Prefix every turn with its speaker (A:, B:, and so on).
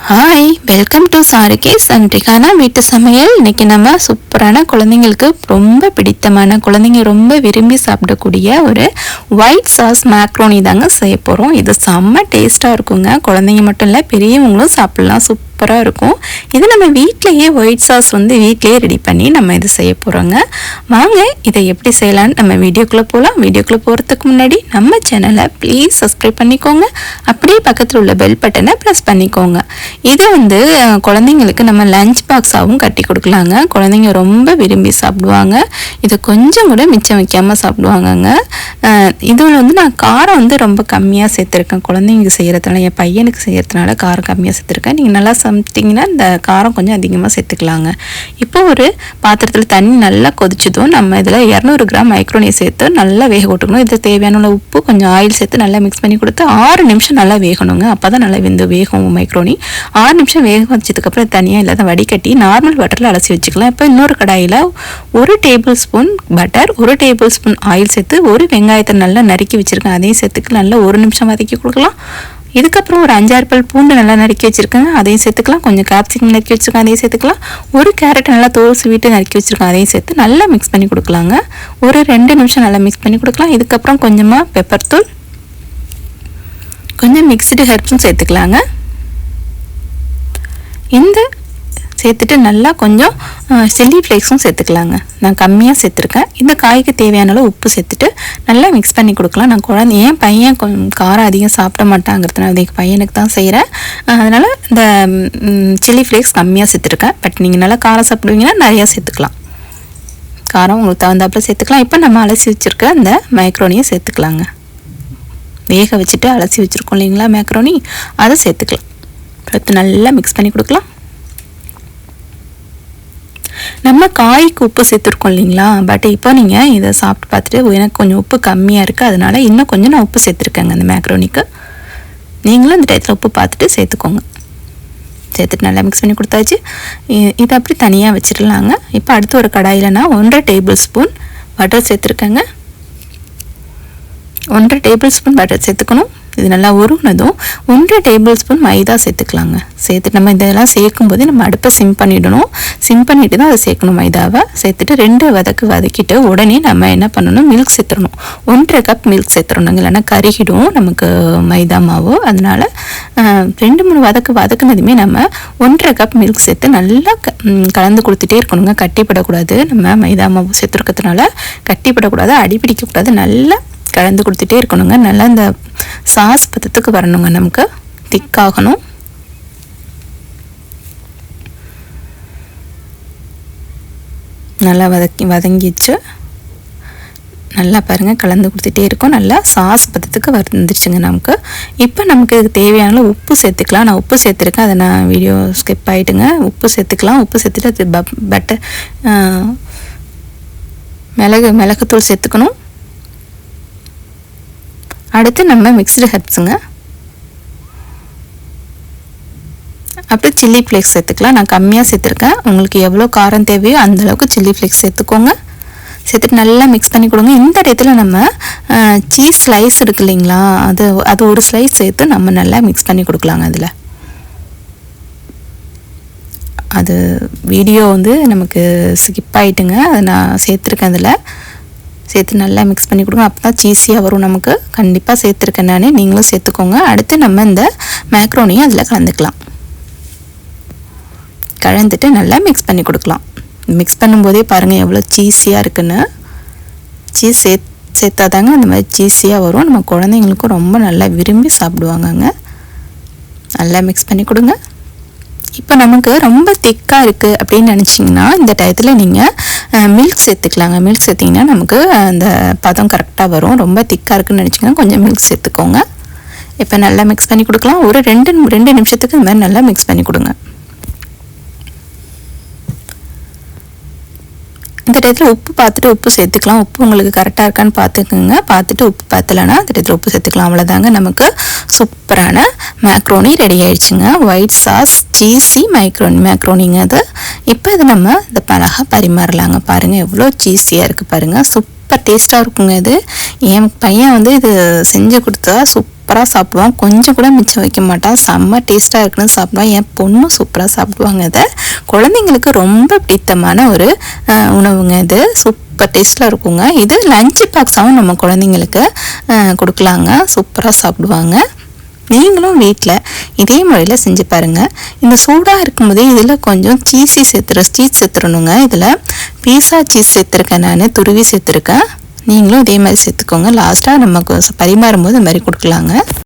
A: Hi, welcome to சாருகேஸ் அன்றைக்கான வீட்டு சமையல். இன்னைக்கு நம்ம சூப்பரான குழந்தைங்களுக்கு ரொம்ப பிடித்தமான, குழந்தைங்க ரொம்ப விரும்பி சாப்பிடக்கூடிய ஒரு ஒயிட் சாஸ் மேக்ரோனி தாங்க செய்ய போகிறோம். இது செம்ம டேஸ்ட்டாக இருக்குங்க. குழந்தைங்க மட்டும் இல்லை, பெரியவங்களும் சாப்பிட்லாம். சூப்பராக இருக்கும். இது நம்ம வீட்டிலையே ஒயிட் சாஸ் வீட்டிலேயே ரெடி பண்ணி நம்ம இது செய்ய போகிறோங்க. வாங்க இதை எப்படி செய்யலான்னு நம்ம வீடியோக்குள்ளே போகலாம். வீடியோக்குள்ளே போகிறதுக்கு முன்னாடி நம்ம சேனலை ப்ளீஸ் சப்ஸ்கிரைப் பண்ணிக்கோங்க. அப்படியே பக்கத்தில் உள்ள பெல் பட்டனை ப்ரெஸ் பண்ணிக்கோங்க. இதை குழந்தைங்களுக்கு நம்ம லஞ்ச் பாக்ஸாகவும் கட்டி கொடுக்கலாங்க. குழந்தைங்க ரொம்ப விரும்பி சாப்பிடுவாங்க. இதை கொஞ்சம் கூட மிச்சம் வைக்காமல் சாப்பிடுவாங்கங்க. இதில் நான் காரம் ரொம்ப கம்மியாக சேர்த்துருக்கேன். குழந்தைங்களுக்கு செய்கிறதுனால, என் பையனுக்கு செய்கிறதுனால காரம் கம்மியாக சேர்த்துருக்கேன். நீங்கள் நல்லா சமைச்சிங்கன்னா இந்த காரம் கொஞ்சம் அதிகமாக சேர்த்துக்கலாங்க. இப்போ ஒரு பாத்திரத்தில் தண்ணி நல்லா கொதிச்சதும் நம்ம இதில் 200 கிராம் மைக்ரோனியை சேர்த்து நல்லா வேக விட்டுக்கணும். இதில் தேவையான உப்பு, கொஞ்சம் ஆயில் சேர்த்து நல்லா மிக்ஸ் பண்ணி கொடுத்து 6 நிமிஷம் நல்லா வேகணுங்க. அப்போ தான் நல்லா வேகும் மைக்ரோனி. 6 நிமிஷம் வேக வச்சதுக்கப்புறம் தனியாக இல்லாத வடிகட்டி நார்மல் வாட்டரில் அலசி வச்சுக்கலாம். இப்போ இன்னொரு கடாயில் 1 table spoon butter, 1 table spoon oil சேர்த்து ஒரு வெங்காயத்தை நல்லா நறுக்கி வச்சுருக்கேன். அதையும் சேர்த்துக்கு நல்லா 1 நிமிஷம் வதக்கி கொடுக்கலாம். இதுக்கப்புறம் ஒரு 5-6 பல் பூண்டு நல்லா நறுக்கி வச்சுருக்கேன், அதையும் சேர்த்துக்கலாம். கொஞ்சம் கேப்சிகம் நறுக்கி வச்சுருக்கேன், அதையும் சேர்த்துக்கலாம். ஒரு கேரட் நல்லா தோல் சீவிட்டு நறுக்கி வச்சுருக்கேன், அதையும் சேர்த்து நல்லா மிக்ஸ் பண்ணி கொடுக்கலாங்க. ஒரு 2 நிமிஷம் நல்லா மிக்ஸ் பண்ணி கொடுக்கலாம். இதுக்கப்புறம் கொஞ்சமாக பெப்பர் தூள், கொஞ்சம் மிக்ஸ்டு ஹெர்ப்ஸும் சேர்த்துக்கலாங்க. இந்த சேர்த்துட்டு நல்லா கொஞ்சம் சில்லி ஃப்ளேக்ஸும் சேர்த்துக்கலாங்க. நான் கம்மியாக சேர்த்துருக்கேன். இந்த காய்க்கு தேவையான அளவு உப்பு சேர்த்துட்டு நல்லா மிக்ஸ் பண்ணி கொடுக்கலாம். நான் என் பையன் கொஞ்சம் காரம் அதிகம் சாப்பிட மாட்டாங்கிறதுனால அதுக்கு பையனுக்கு தான் செய்கிறேன். அதனால் இந்த சில்லி ஃப்ளேக்ஸ் கம்மியாக சேர்த்துருக்கேன். பட் நீங்கள் நல்லா காரம் சாப்பிடுவீங்கன்னா நிறையா சேர்த்துக்கலாம். காரம் உங்களுக்கு தகுந்தாப்புல சேர்த்துக்கலாம். இப்போ நம்ம அலசி வச்சுருக்க இந்த மேக்ரோனியை சேர்த்துக்கலாங்க. வேக வச்சுட்டு அலசி வச்சுருக்கோம் இல்லைங்களா மேக்ரோனி, அதை சேர்த்துக்கலாம். அடுத்து நல்லா மிக்ஸ் பண்ணி கொடுக்கலாம். நம்ம காய்க்கு உப்பு சேர்த்துருக்கோம் இல்லைங்களா, பட் இப்போ நீங்கள் இதை சாப்பிட்டு பார்த்துட்டு எனக்கு கொஞ்சம் உப்பு கம்மியாக இருக்குது, அதனால் இன்னும் கொஞ்சம் நான் உப்பு சேர்த்துருக்கேங்க அந்த மேக்ரோனிக்கு. நீங்களும் இந்த டயத்தில் உப்பு பார்த்துட்டு சேர்த்துக்கோங்க. சேர்த்துட்டு நல்லா மிக்ஸ் பண்ணி கொடுத்தாச்சு. இதை அப்படி தனியாக வச்சிடலாங்க. இப்போ அடுத்து ஒரு கடாயில் நான் 1.5 டேபிள் ஸ்பூன் பட்டர் சேர்த்துருக்கேங்க. 1.5 டேபிள் ஸ்பூன் பட்டர் சேர்த்துக்கணும். இது நல்லா உருகுனதும் 1.5 டேபிள் ஸ்பூன் மைதா சேர்த்துக்கலாங்க. சேர்த்துட்டு நம்ம இதெல்லாம் சேர்க்கும்போது நம்ம அடுப்பை சிம் பண்ணிவிடணும். சிம் பண்ணிவிட்டு தான் அதை சேர்க்கணும். மைதாவை சேர்த்துட்டு 2 வதக்கிட்டு உடனே நம்ம என்ன பண்ணணும், மில்க் சேர்த்துடணும். 1.5 கப் மில்க் சேர்த்துடணுங்க, இல்லைன்னா கருகிடும் நமக்கு மைதா மாவு. அதனால் 2-3 வதக்குனதுமே நம்ம 1.5 கப் மில்க் சேர்த்து நல்லா கலந்து கொடுத்துட்டே இருக்கணுங்க. கட்டிப்படக்கூடாது. நம்ம மைதா மாவு சேர்த்துருக்கிறதுனால கட்டிப்படக்கூடாது, அடிப்பிடிக்கக்கூடாது. நல்லா கலந்து கொடுத்துட்டே இருக்கணுங்க. நல்லா இந்த சாஸ் பதத்துக்கு வரணுங்க, நமக்கு திக்காகணும். நல்லா வதங்கிச்சு. நல்லா பாருங்கள், கலந்து கொடுத்துட்டே இருக்கும். நல்லா சாஸ் பதத்துக்கு வந்துருச்சுங்க நமக்கு. இப்போ நமக்கு இதுக்கு தேவையான உப்பு சேர்த்துக்கலாம். நான் உப்பு சேர்த்துருக்கேன், அதை நான் வீடியோ ஸ்கிப் ஆகிட்டுங்க. உப்பு சேர்த்துக்கலாம். உப்பு சேர்த்துட்டு அது பட்டர் மிளகுத்தூள் சேர்த்துக்கணும். அடுத்து நம்ம மிக்ஸ்டு ஹெர்ப்ஸுங்க, அப்புறம் சில்லி ஃப்ளேக்ஸ் சேர்த்துக்கலாம். நான் கம்மியாக சேர்த்துருக்கேன். உங்களுக்கு எவ்வளோ காரம் தேவையோ அந்தளவுக்கு சில்லி ஃப்ளேக்ஸ் சேர்த்துக்கோங்க. சேர்த்துட்டு நல்லா மிக்ஸ் பண்ணி கொடுங்க. இந்த இடத்துல நம்ம சீஸ் ஸ்லைஸ் இருக்கு இல்லைங்களா, அது ஒரு ஸ்லைஸ் சேர்த்து நம்ம நல்லா மிக்ஸ் பண்ணி கொடுக்கலாங்க. அதில் அது வீடியோ நமக்கு ஸ்கிப் ஆகிட்டுங்க, அதை நான் சேர்த்துருக்கேன். அதில் சேர்த்து நல்லா மிக்ஸ் பண்ணி கொடுங்க. அப்போ தான் சீஸியாக வரும் நமக்கு. கண்டிப்பாக சேர்த்துருக்கேன் நான், நீங்களும் சேர்த்துக்கோங்க. அடுத்து நம்ம இந்த மேக்ரோனியை அதில் கலந்துக்கலாம். கலந்துட்டு நல்லா மிக்ஸ் பண்ணி கொடுக்கலாம். மிக்ஸ் பண்ணும்போதே பாருங்கள் எவ்வளோ சீஸியாக இருக்குன்னு. சீஸ் சேர்த்தாதாங்க அந்த மாதிரி சீஸியாக வரும். நம்ம குழந்தைங்களுக்கும் ரொம்ப நல்லா விரும்பி சாப்பிடுவாங்கங்க. நல்லா மிக்ஸ் பண்ணி கொடுங்க. இப்போ நமக்கு ரொம்ப திக்காக இருக்குது அப்படின்னு நினச்சிங்கன்னா இந்த டயத்தில் நீங்கள் மில்க் சேர்த்துக்கலாங்க. மில்க் சேர்த்திங்கன்னா நமக்கு அந்த பதம் கரெக்டாக வரும். ரொம்ப திக்காக இருக்குதுன்னு நினச்சிங்கன்னா கொஞ்சம் மில்க் சேர்த்துக்கோங்க. இப்போ நல்லா மிக்ஸ் பண்ணி கொடுக்கலாம். ஒரு 2 நிமிஷத்துக்கு இந்த மாதிரி நல்லா மிக்ஸ் பண்ணி கொடுங்க. இந்த டயத்தில் உப்பு பார்த்துட்டு உப்பு சேர்த்துக்கலாம். உப்பு உங்களுக்கு கரெக்டாக இருக்கான்னு பார்த்துக்குங்க. பார்த்துட்டு உப்பு பார்த்தலைன்னா அந்த டயத்தில் உப்பு சேர்த்துக்கலாம். அவ்வளோதாங்க, நமக்கு சூப்பரான மேக்ரோனி ரெடி ஆயிடுச்சுங்க. ஒயிட் சாஸ் சீஸி மேக்ரோனிங்க அது. இப்போ இது நம்ம இந்த அழகாக பரிமாறலாங்க. பாருங்கள் எவ்வளோ சீஸியாக இருக்குது பாருங்கள். சூப்பர் டேஸ்ட்டாக இருக்குங்க இது. என் பையன் இது செஞ்சு கொடுத்தா சூப்பர் சூப்பராக சாப்பிடுவான். கொஞ்சம் கூட மிச்சம் வைக்க மாட்டான். செம்ம டேஸ்ட்டாக இருக்குன்னு சாப்பிடுவான். என் பொண்ணும் சூப்பராக சாப்பிடுவாங்க. இதை குழந்தைங்களுக்கு ரொம்ப பிடித்தமான ஒரு உணவுங்க. இது சூப்பர் டேஸ்ட்டில் இருக்குங்க. இது லஞ்ச் பாக்ஸாகவும் நம்ம குழந்தைங்களுக்கு கொடுக்கலாங்க. சூப்பராக சாப்பிடுவாங்க. நீங்களும் வீட்டில் இதே முறையில் செஞ்சு பாருங்கள். இந்த சூடாக இருக்கும்போதே இதில் கொஞ்சம் சீஸ் சேர்த்துடணுங்க. இதில் பீஸா சீஸ் சேர்த்துருக்கேன், நான் துருவி சேர்த்துருக்கேன். நீங்களும் இதே மாதிரி சேர்த்துக்கோங்க. லாஸ்ட்டாக நமக்கு பரிமாறும் போது இந்த மாதிரி கொடுக்கலாங்க.